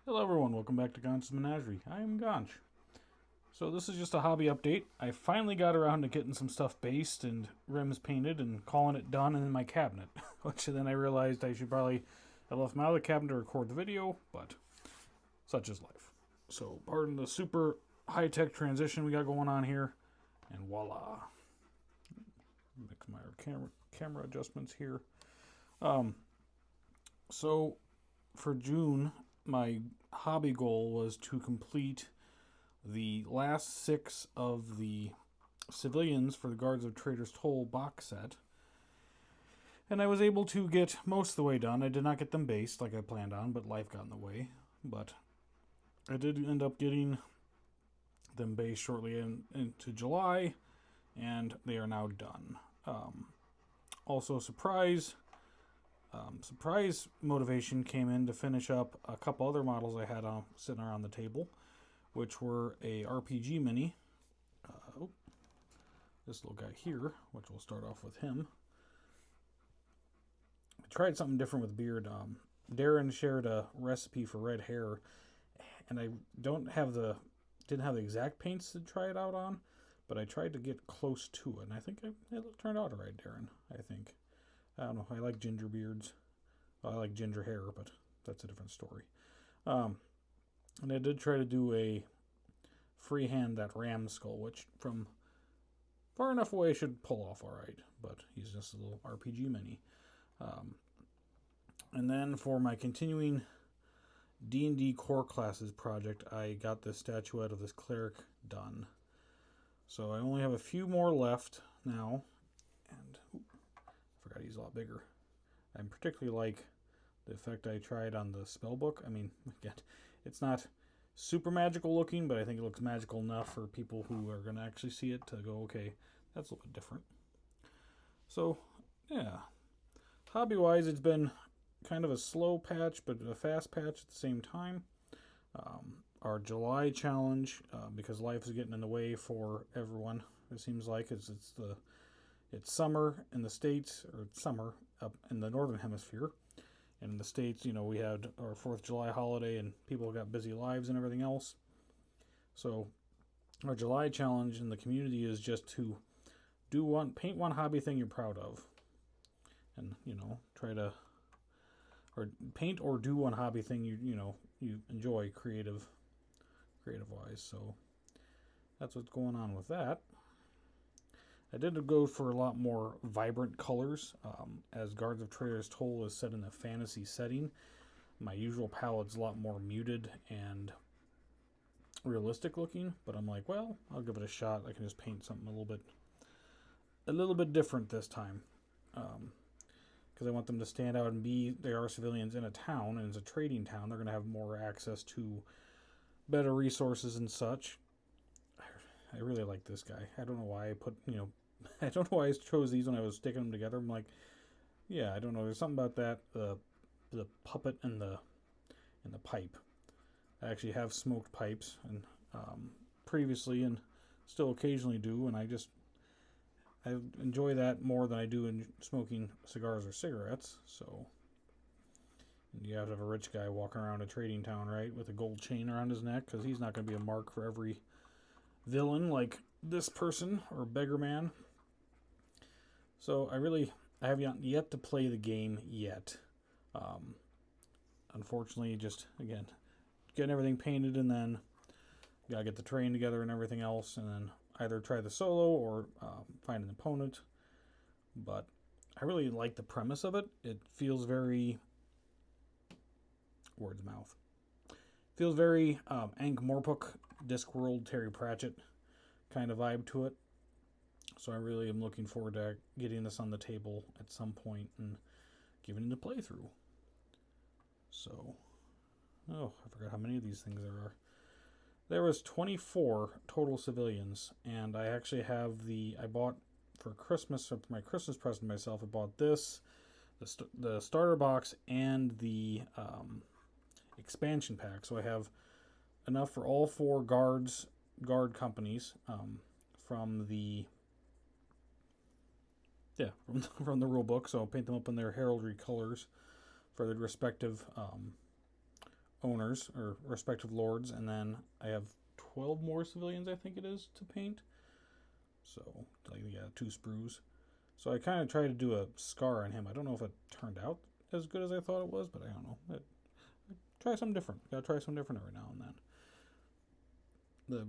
Hello everyone, welcome back to Gonch's Menagerie. I am Gonch. So this is just a hobby update. I finally got around to getting some stuff based and rims painted and calling it done in my cabinet. Which then I realized I should probably have left my other cabinet to record the video, but such is life. So pardon the super high-tech transition we got going on here, and voila. Mix my camera adjustments here. So for June, my hobby goal was to complete the last 6 of the civilians for the Guards of Traitors Toll box set. And I was able to get most of the way done. I did not get them based like I planned on, but life got in the way. But I did end up getting them based shortly into July, and they are now done. Also, surprise motivation came in to finish up a couple other models I had sitting around the table, which were a RPG mini. This little guy here, which we'll start off with him. I tried something different with beard. Darren shared a recipe for red hair, and I didn't have the exact paints to try it out on, but I tried to get close to it, and I think it turned out alright, Darren. I think. I don't know. I like ginger beards. Well, I like ginger hair, but that's a different story. And I did try to do a freehand that ram skull, which from far enough away should pull off all right. But he's just a little RPG mini. And then for my continuing D&D core classes project, I got this statuette of this cleric done. So I only have a few more left now, and I forgot he's a lot bigger. I particularly like the effect I tried on the spell book. I mean, again, it's not super magical looking, but I think it looks magical enough for people who are going to actually see it to go, okay, that's a little bit different. So, yeah. Hobby-wise, it's been kind of a slow patch, but a fast patch at the same time. Our July challenge, because life is getting in the way for everyone, it seems like, it's summer in the States, or it's summer up in the Northern Hemisphere. And in the States, we had our 4th of July holiday and people got busy lives and everything else. So our July challenge in the community is just to paint one hobby thing you're proud of. And, try to, or paint or do one hobby thing you enjoy creative-wise. So that's what's going on with that. I did go for a lot more vibrant colors, as Guards of Traitors Toll is set in a fantasy setting. My usual palette's a lot more muted and realistic looking, but I'm like, well, I'll give it a shot. I can just paint something a little bit different this time, because I want them to stand out and they are civilians in a town, and it's a trading town. They're going to have more access to better resources and such. I really like this guy. I don't know why I don't know why I chose these when I was sticking them together. I'm like, yeah, I don't know. There's something about that, the puppet and the pipe. I actually have smoked pipes and previously, and still occasionally do, and I enjoy that more than I do in smoking cigars or cigarettes. So, and you have to have a rich guy walking around a trading town, right, with a gold chain around his neck, because he's not going to be a mark for every villain like this person or beggar man. So I have yet to play the game yet. Unfortunately, just again getting everything painted, and then gotta get the train together and everything else, and then either try the solo or find an opponent. But I really like the premise of it. It feels very words mouth. Feels very Ankh-Morpork, Discworld, Terry Pratchett kind of vibe to it. So I really am looking forward to getting this on the table at some point and giving it a playthrough. So, I forgot how many of these things there are. There was 24 total civilians, and I actually have I bought for Christmas, or for my Christmas present to myself, I bought this, the starter box, and the expansion pack. So I have enough for all 4 guard companies from the from the rule book. So I'll paint them up in their heraldry colors for their respective owners or respective lords, and then I have 12 more civilians, I think it is, to paint. So, like, yeah, 2 sprues. So I kind of tried to do a scar on him. I don't know if it turned out as good as I thought it was, but I don't know. Try something different. Gotta try something different every now and then.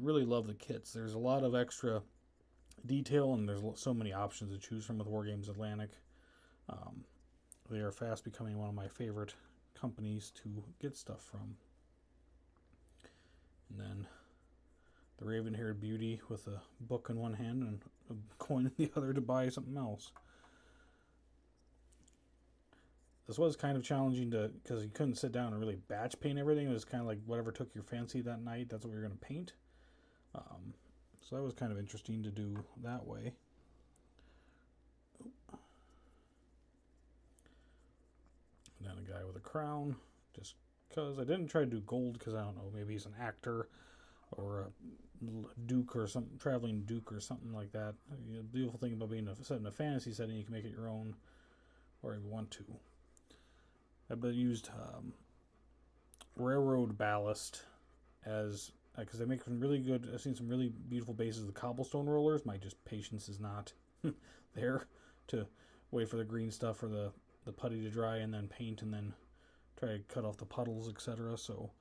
Really love the kits. There's a lot of extra detail, and there's so many options to choose from with Wargames Atlantic. They are fast becoming one of my favorite companies to get stuff from. And then the raven-haired beauty with a book in one hand and a coin in the other to buy something else. This was kind of challenging because you couldn't sit down and really batch paint everything. It was kind of like whatever took your fancy that night, that's what we were going to paint. So that was kind of interesting to do that way. And then a guy with a crown, just because I didn't try to do gold because I don't know, maybe he's an actor or a duke or some traveling duke or something like that. The beautiful thing about being set in a fantasy setting, you can make it your own or if you want to. I've used railroad ballast as because they make some really good. I've seen some really beautiful bases with cobblestone rollers. My just patience is not there to wait for the green stuff or the putty to dry and then paint and then try to cut off the puddles, etc. So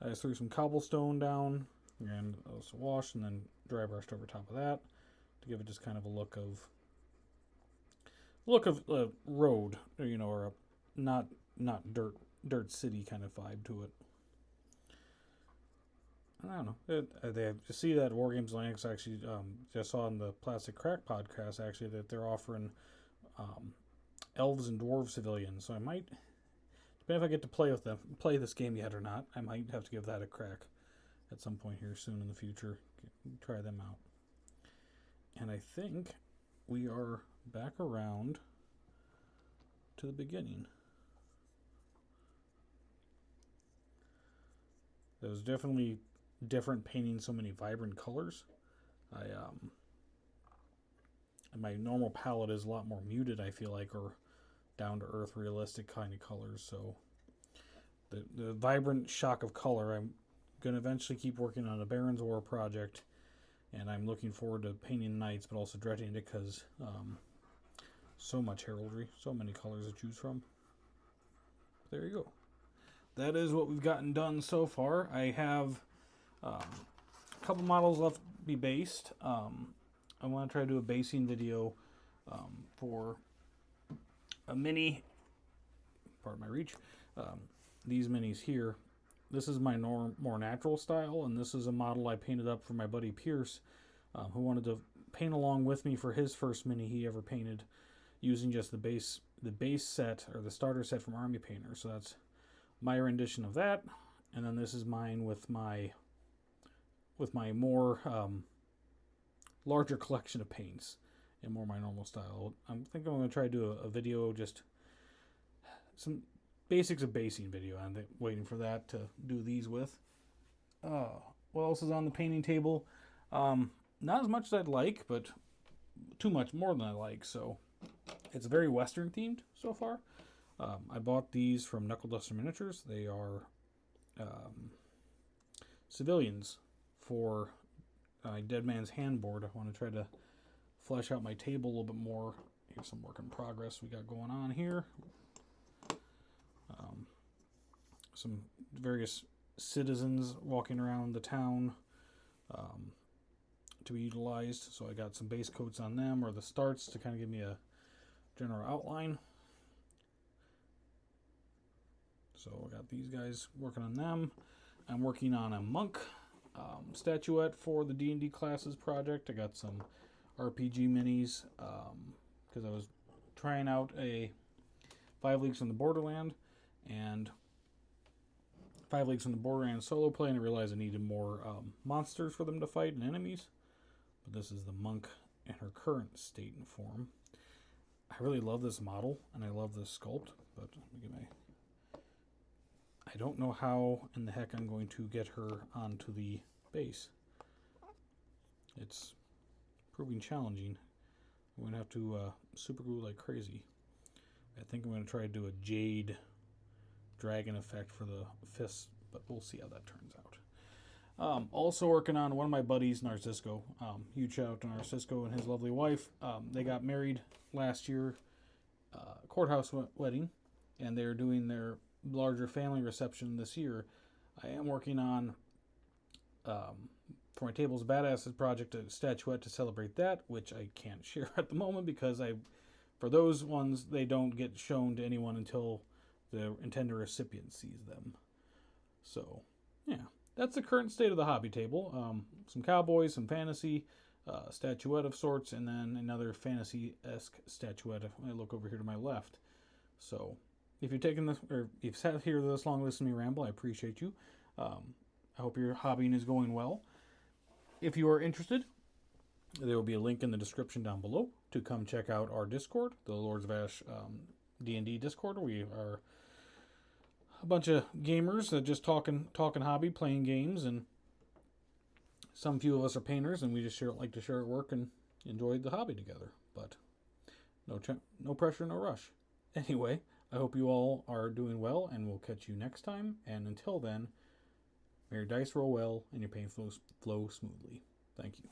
I just threw some cobblestone down and also washed and then dry brushed over top of that to give it just kind of a look of road, or a not dirt city kind of vibe to it. I don't know. They see that Wargames Atlantic actually just saw on the Plastic Crack podcast actually that they're offering elves and dwarves civilians. So I might, depending if I get to play this game yet or not, I might have to give that a crack at some point here soon in the future. Try them out. And I think we are back around to the beginning. It was definitely different painting so many vibrant colors. My normal palette is a lot more muted, I feel like, or down to earth, realistic kind of colors. So the vibrant shock of color, I'm going to eventually keep working on a Baron's War project, and I'm looking forward to painting knights, but also dreading it because so much heraldry, so many colors to choose from. There you go. That is what we've gotten done so far. I have a couple models left to be based. I want to try to do a basing video for a mini, pardon my reach, these minis here. This is my more natural style, and this is a model I painted up for my buddy Pierce, who wanted to paint along with me for his first mini he ever painted using just the base set, or the starter set from Army Painter. So that's my rendition of that, and then this is mine with my more larger collection of paints and more my normal style. I think I'm going to try to do a video, just some basics of basing video. I'm waiting for that to do these with. What else is on the painting table? Not as much as I'd like, but too much more than I like. So it's very Western themed so far. I bought these from Knuckle Duster Miniatures. They are civilians for Dead Man's Handboard. I want to try to flesh out my table a little bit more. Here's some work in progress we got going on here. Some various citizens walking around the town to be utilized. So I got some base coats on them, or the starts, to kind of give me a general outline. So I got these guys working on them. I'm working on a monk statuette for the D&D classes project. I got some RPG minis because I was trying out a 5 Leagues from the Borderland and 5 Leagues from the Borderland solo play, and I realized I needed more monsters for them to fight and enemies. But this is the monk in her current state and form. I really love this model, and I love this sculpt, but let me get I don't know how in the heck I'm going to get her onto the base. It's proving challenging. I'm going to have to super glue like crazy. I think I'm going to try to do a jade dragon effect for the but we'll see how that turns out. Also working on one of my buddies, Narcisco. Huge shout out to Narcisco and his lovely wife. They got married last year, courthouse wedding, and they're doing their larger family reception this year. I am working on, for my Tables Badasses project, a statuette to celebrate that, which I can't share at the moment because for those ones, they don't get shown to anyone until the intended recipient sees them. So, yeah. That's the current state of the hobby table. Some cowboys, some fantasy, statuette of sorts, and then another fantasy-esque statuette if I look over here to my left. So, if you've taken this, or you've sat here this long listening to me ramble, I appreciate you. I hope your hobbying is going well. If you are interested, there will be a link in the description down below to come check out our Discord, the Lords of Ash D&D Discord. We are a bunch of gamers that just talking hobby, playing games, and some few of us are painters, and we just like to share our work and enjoy the hobby together. But no pressure, no rush. Anyway, I hope you all are doing well, and we'll catch you next time. And until then, may your dice roll well and your paint flow smoothly. Thank you.